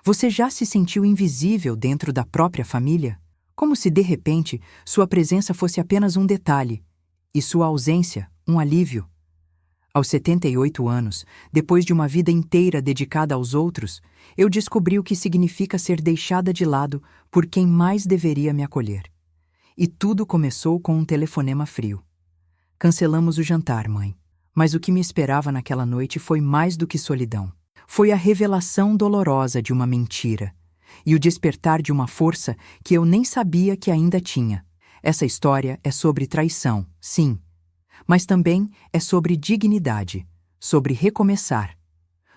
Você já se sentiu invisível dentro da própria família? Como se, de repente, sua presença fosse apenas um detalhe, e sua ausência, um alívio. Aos 78 anos, depois de uma vida inteira dedicada aos outros, eu descobri o que significa ser deixada de lado por quem mais deveria me acolher. E tudo começou com um telefonema frio. Cancelamos o jantar, mãe. Mas o que me esperava naquela noite foi mais do que solidão. Foi a revelação dolorosa de uma mentira e o despertar de uma força que eu nem sabia que ainda tinha. Essa história é sobre traição, sim, mas também é sobre dignidade, sobre recomeçar,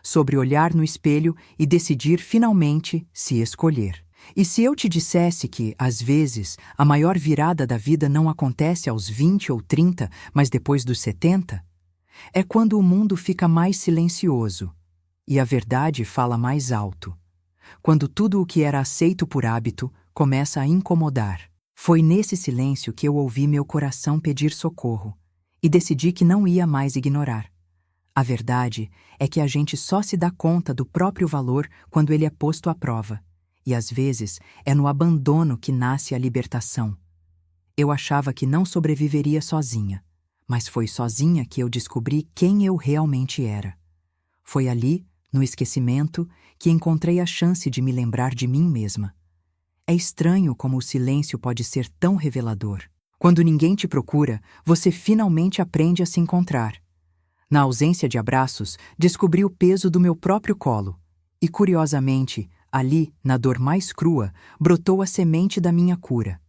sobre olhar no espelho e decidir finalmente se escolher. E se eu te dissesse que, às vezes, a maior virada da vida não acontece aos 20 ou 30, mas depois dos 70? É quando o mundo fica mais silencioso e a verdade fala mais alto. Quando tudo o que era aceito por hábito começa a incomodar. Foi nesse silêncio que eu ouvi meu coração pedir socorro e decidi que não ia mais ignorar. A verdade é que a gente só se dá conta do próprio valor quando ele é posto à prova. E às vezes é no abandono que nasce a libertação. Eu achava que não sobreviveria sozinha, mas foi sozinha que eu descobri quem eu realmente era. Foi ali, no esquecimento, que encontrei a chance de me lembrar de mim mesma. É estranho como o silêncio pode ser tão revelador. Quando ninguém te procura, você finalmente aprende a se encontrar. Na ausência de abraços, descobri o peso do meu próprio colo. E, curiosamente, ali, na dor mais crua, brotou a semente da minha cura.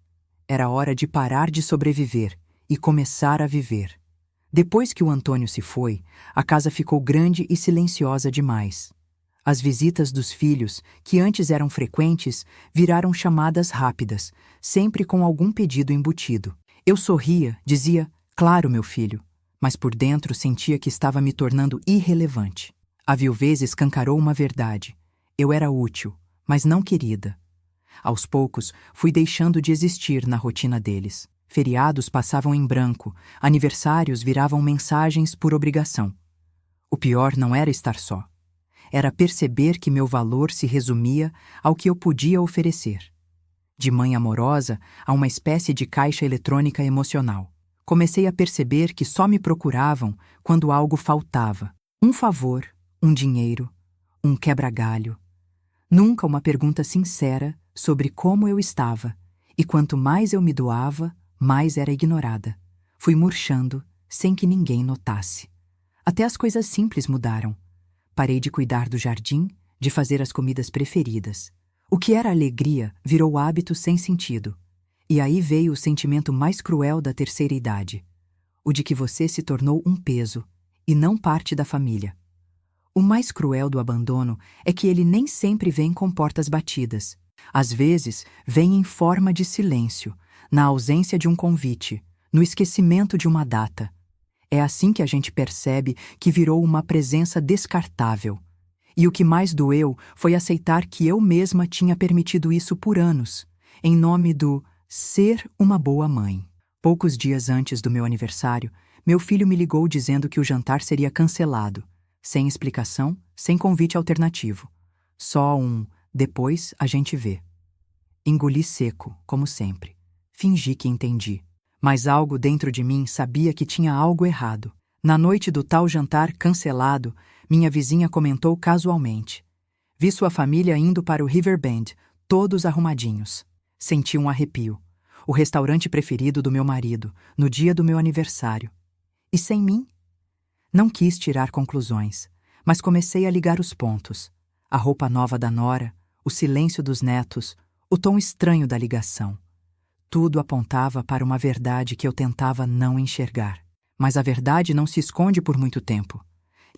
Era hora de parar de sobreviver e começar a viver. Depois que o Antônio se foi, a casa ficou grande e silenciosa demais. As visitas dos filhos, que antes eram frequentes, viraram chamadas rápidas, sempre com algum pedido embutido. Eu sorria, dizia, claro, meu filho, mas por dentro sentia que estava me tornando irrelevante. A viuvez escancarou uma verdade. Eu era útil, mas não querida. Aos poucos, fui deixando de existir na rotina deles. Feriados passavam em branco, aniversários viravam mensagens por obrigação. O pior não era estar só. Era perceber que meu valor se resumia ao que eu podia oferecer. De mãe amorosa a uma espécie de caixa eletrônica emocional. Comecei a perceber que só me procuravam quando algo faltava. Um favor, um dinheiro, um quebra-galho. Nunca uma pergunta sincera sobre como eu estava, e quanto mais eu me doava, mais era ignorada. Fui murchando, sem que ninguém notasse. Até as coisas simples mudaram. Parei de cuidar do jardim, de fazer as comidas preferidas. O que era alegria virou hábito sem sentido. E aí veio o sentimento mais cruel da terceira idade. O de que você se tornou um peso, e não parte da família. O mais cruel do abandono é que ele nem sempre vem com portas batidas. Às vezes, vem em forma de silêncio, na ausência de um convite, no esquecimento de uma data. É assim que a gente percebe que virou uma presença descartável. E o que mais doeu foi aceitar que eu mesma tinha permitido isso por anos, em nome do ser uma boa mãe. Poucos dias antes do meu aniversário, meu filho me ligou dizendo que o jantar seria cancelado, sem explicação, sem convite alternativo. Só um "depois a gente vê". Engoli seco, como sempre. Fingi que entendi. Mas algo dentro de mim sabia que tinha algo errado. Na noite do tal jantar cancelado, minha vizinha comentou casualmente. Vi sua família indo para o Riverbend, todos arrumadinhos. Senti um arrepio. O restaurante preferido do meu marido, no dia do meu aniversário. E sem mim? Não quis tirar conclusões, mas comecei a ligar os pontos. A roupa nova da nora, o silêncio dos netos, o tom estranho da ligação. Tudo apontava para uma verdade que eu tentava não enxergar. Mas a verdade não se esconde por muito tempo.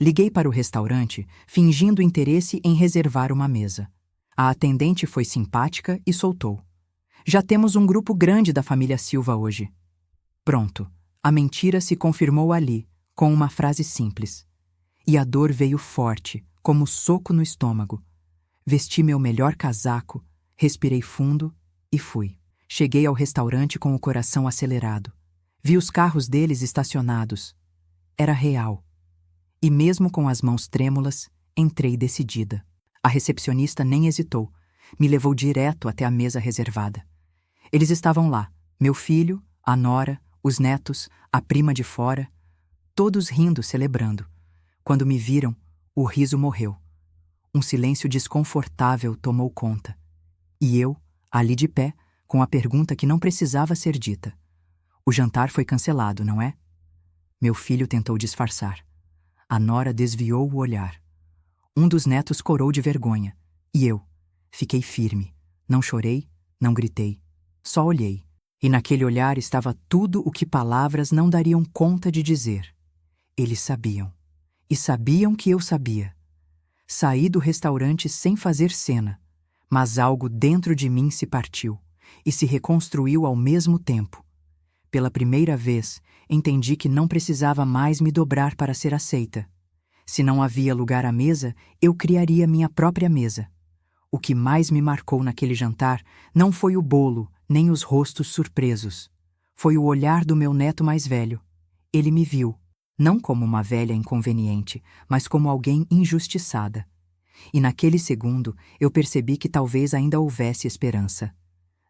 Liguei para o restaurante, fingindo interesse em reservar uma mesa. A atendente foi simpática e soltou. Já temos um grupo grande da família Silva hoje. Pronto, a mentira se confirmou ali, com uma frase simples. E a dor veio forte, como soco no estômago. Vesti meu melhor casaco, respirei fundo e fui. Cheguei ao restaurante com o coração acelerado. Vi os carros deles estacionados. Era real. E mesmo com as mãos trêmulas, entrei decidida. A recepcionista nem hesitou. Me levou direto até a mesa reservada. Eles estavam lá, meu filho, a nora, os netos, a prima de fora, todos rindo, celebrando. Quando me viram, o riso morreu. Um silêncio desconfortável tomou conta. E eu, ali de pé, com a pergunta que não precisava ser dita. O jantar foi cancelado, não é? Meu filho tentou disfarçar. A nora desviou o olhar. Um dos netos corou de vergonha. E eu fiquei firme. Não chorei, não gritei. Só olhei. E naquele olhar estava tudo o que palavras não dariam conta de dizer. Eles sabiam. E sabiam que eu sabia. Saí do restaurante sem fazer cena, mas algo dentro de mim se partiu e se reconstruiu ao mesmo tempo. Pela primeira vez, entendi que não precisava mais me dobrar para ser aceita. Se não havia lugar à mesa, eu criaria minha própria mesa. O que mais me marcou naquele jantar não foi o bolo, nem os rostos surpresos. Foi o olhar do meu neto mais velho. Ele me viu, não como uma velha inconveniente, mas como alguém injustiçada. E naquele segundo, eu percebi que talvez ainda houvesse esperança.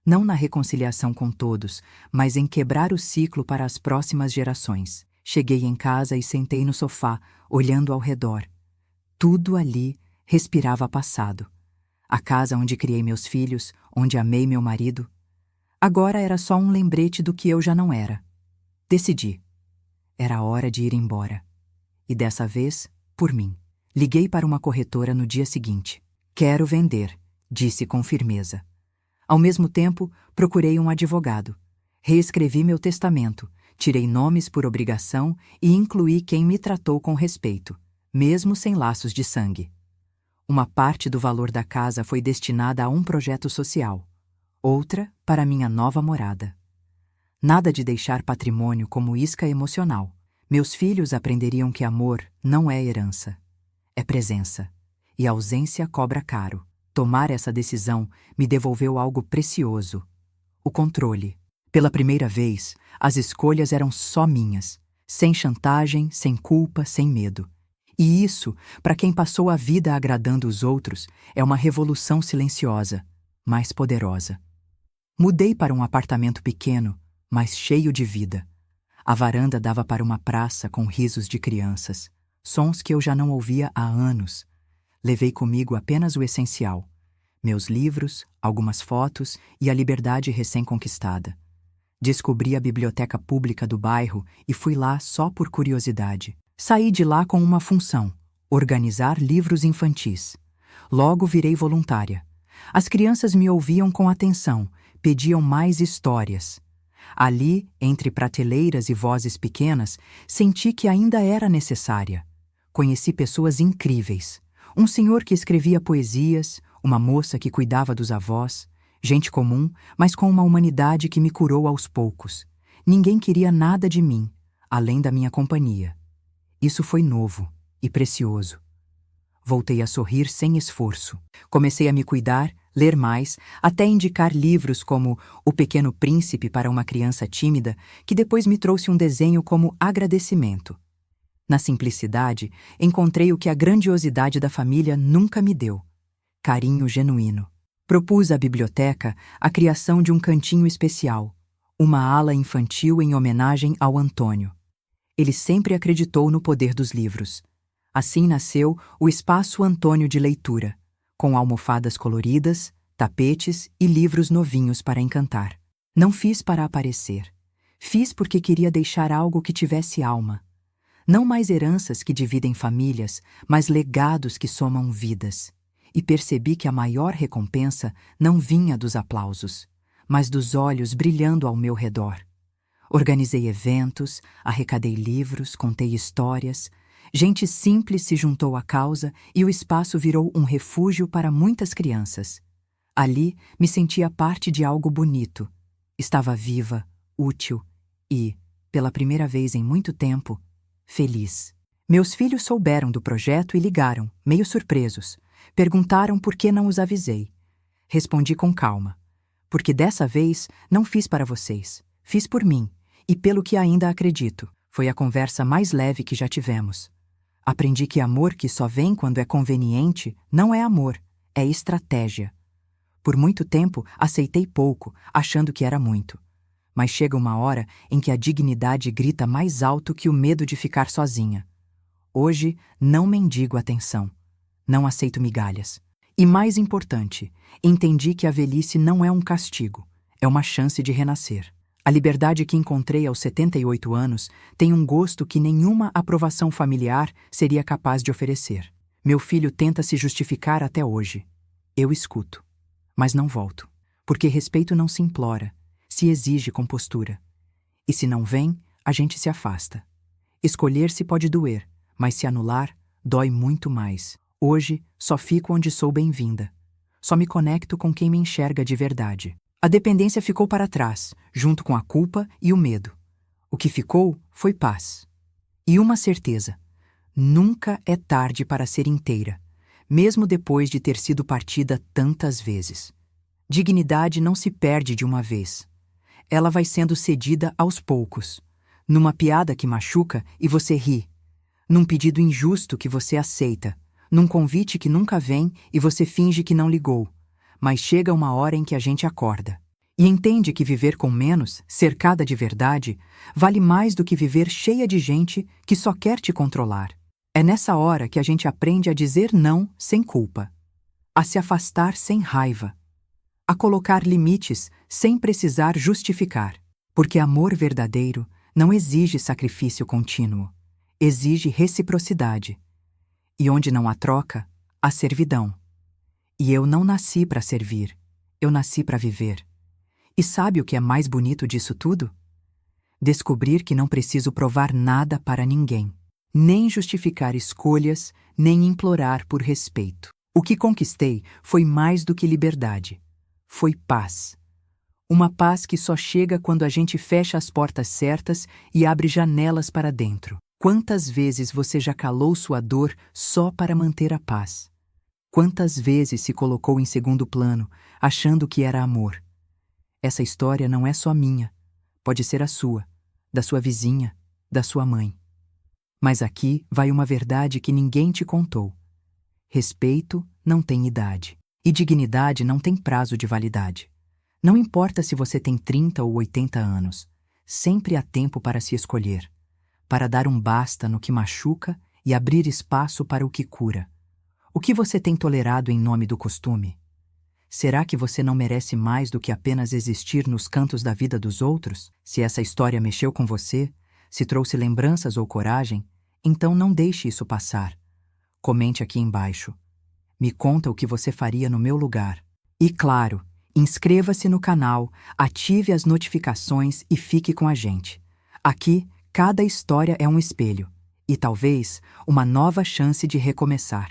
Não na reconciliação com todos, mas em quebrar o ciclo para as próximas gerações. Cheguei em casa e sentei no sofá, olhando ao redor. Tudo ali respirava passado. A casa onde criei meus filhos, onde amei meu marido. Agora era só um lembrete do que eu já não era. Decidi. Era hora de ir embora. E dessa vez, por mim. Liguei para uma corretora no dia seguinte. Quero vender, disse com firmeza. Ao mesmo tempo, procurei um advogado. Reescrevi meu testamento, tirei nomes por obrigação e incluí quem me tratou com respeito, mesmo sem laços de sangue. Uma parte do valor da casa foi destinada a um projeto social, outra para minha nova morada. Nada de deixar patrimônio como isca emocional. Meus filhos aprenderiam que amor não é herança, é presença, e a ausência cobra caro. Tomar essa decisão me devolveu algo precioso: o controle. Pela primeira vez, as escolhas eram só minhas, sem chantagem, sem culpa, sem medo. E isso, para quem passou a vida agradando os outros, é uma revolução silenciosa, mas poderosa. Mudei para um apartamento pequeno, mas cheio de vida. A varanda dava para uma praça com risos de crianças, sons que eu já não ouvia há anos. Levei comigo apenas o essencial: meus livros, algumas fotos e a liberdade recém-conquistada. Descobri a biblioteca pública do bairro e fui lá só por curiosidade. Saí de lá com uma função: organizar livros infantis. Logo virei voluntária. As crianças me ouviam com atenção, pediam mais histórias. Ali, entre prateleiras e vozes pequenas, senti que ainda era necessária. Conheci pessoas incríveis. Um senhor que escrevia poesias, uma moça que cuidava dos avós, gente comum, mas com uma humanidade que me curou aos poucos. Ninguém queria nada de mim, além da minha companhia. Isso foi novo e precioso. Voltei a sorrir sem esforço. Comecei a me cuidar, ler mais, até indicar livros como O Pequeno Príncipe para uma criança tímida, que depois me trouxe um desenho como agradecimento. Na simplicidade, encontrei o que a grandiosidade da família nunca me deu: carinho genuíno. Propus à biblioteca a criação de um cantinho especial, uma ala infantil em homenagem ao Antônio. Ele sempre acreditou no poder dos livros. Assim nasceu o Espaço Antônio de Leitura, com almofadas coloridas, tapetes e livros novinhos para encantar. Não fiz para aparecer. Fiz porque queria deixar algo que tivesse alma. Não mais heranças que dividem famílias, mas legados que somam vidas. E percebi que a maior recompensa não vinha dos aplausos, mas dos olhos brilhando ao meu redor. Organizei eventos, arrecadei livros, contei histórias. Gente simples se juntou à causa e o espaço virou um refúgio para muitas crianças. Ali me sentia parte de algo bonito. Estava viva, útil e, pela primeira vez em muito tempo, feliz. Meus filhos souberam do projeto e ligaram, meio surpresos. Perguntaram por que não os avisei. Respondi com calma: porque dessa vez não fiz para vocês, fiz por mim e pelo que ainda acredito. Foi a conversa mais leve que já tivemos. Aprendi que amor que só vem quando é conveniente não é amor, é estratégia. Por muito tempo, aceitei pouco, achando que era muito. Mas chega uma hora em que a dignidade grita mais alto que o medo de ficar sozinha. Hoje, não mendigo atenção. Não aceito migalhas. E mais importante, entendi que a velhice não é um castigo, é uma chance de renascer. A liberdade que encontrei aos 78 anos tem um gosto que nenhuma aprovação familiar seria capaz de oferecer. Meu filho tenta se justificar até hoje. Eu escuto, mas não volto, porque respeito não se implora, se exige com postura. E se não vem, a gente se afasta. Escolher-se pode doer, mas se anular, dói muito mais. Hoje, só fico onde sou bem-vinda. Só me conecto com quem me enxerga de verdade. A dependência ficou para trás, junto com a culpa e o medo. O que ficou foi paz. E uma certeza: nunca é tarde para ser inteira, mesmo depois de ter sido partida tantas vezes. Dignidade não se perde de uma vez. Ela vai sendo cedida aos poucos, numa piada que machuca e você ri, num pedido injusto que você aceita, num convite que nunca vem e você finge que não ligou. Mas chega uma hora em que a gente acorda e entende que viver com menos, cercada de verdade, vale mais do que viver cheia de gente que só quer te controlar. É nessa hora que a gente aprende a dizer não sem culpa, a se afastar sem raiva, a colocar limites sem precisar justificar. Porque amor verdadeiro não exige sacrifício contínuo, exige reciprocidade. E onde não há troca, há servidão. E eu não nasci para servir, eu nasci para viver. E sabe o que é mais bonito disso tudo? Descobrir que não preciso provar nada para ninguém, nem justificar escolhas, nem implorar por respeito. O que conquistei foi mais do que liberdade. Foi paz. Uma paz que só chega quando a gente fecha as portas certas e abre janelas para dentro. Quantas vezes você já calou sua dor só para manter a paz? Quantas vezes se colocou em segundo plano, achando que era amor? Essa história não é só minha. Pode ser a sua, da sua vizinha, da sua mãe. Mas aqui vai uma verdade que ninguém te contou. Respeito não tem idade. E dignidade não tem prazo de validade. Não importa se você tem 30 ou 80 anos. Sempre há tempo para se escolher. Para dar um basta no que machuca e abrir espaço para o que cura. O que você tem tolerado em nome do costume? Será que você não merece mais do que apenas existir nos cantos da vida dos outros? Se essa história mexeu com você, se trouxe lembranças ou coragem, então não deixe isso passar. Comente aqui embaixo. Me conta o que você faria no meu lugar. E claro, inscreva-se no canal, ative as notificações e fique com a gente. Aqui, cada história é um espelho e talvez uma nova chance de recomeçar.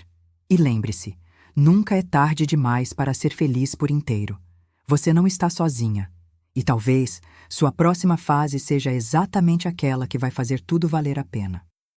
E lembre-se, nunca é tarde demais para ser feliz por inteiro. Você não está sozinha. E talvez sua próxima fase seja exatamente aquela que vai fazer tudo valer a pena.